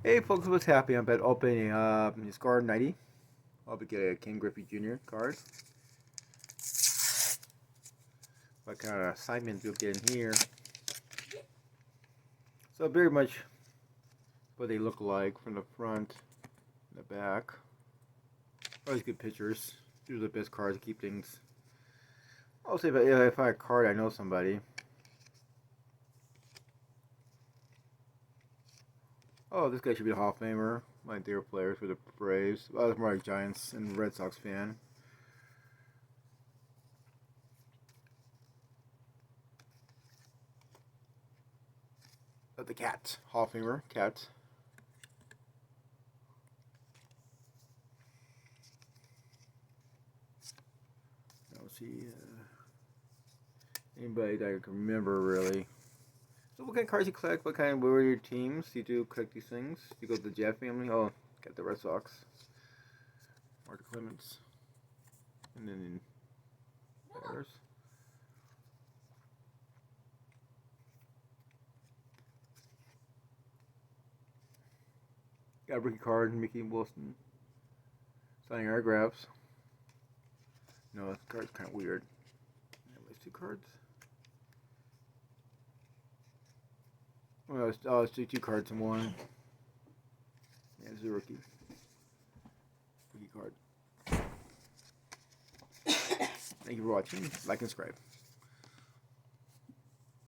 Hey folks, what's happening? I'm about opening his card 90. I'll be getting a King Griffey Jr. card. What kind of assignments you'll get in here? So very much what they look like from the front and the back. Always good pictures. These are the best cards to keep things. I'll say if I have a card, I know somebody. Oh, this guy should be a Hall of Famer. My dear players for the Braves. I was more like Giants and Red Sox fan. The Cat. Hall of Famer. Cat. Let's see. Anybody that I can remember, really. So what kind of cards you collect? What are your teams? You do collect these things? You go to the Jeff family? Oh, got the Red Sox. Mark Clemens. And then Bears. Got a rookie card, Mickey Wilson. Signing autographs. No, this card's kind of weird. Those two cards. Oh, it's two cards in one. Yeah, it's a rookie. Rookie card. Thank you for watching. Like and subscribe.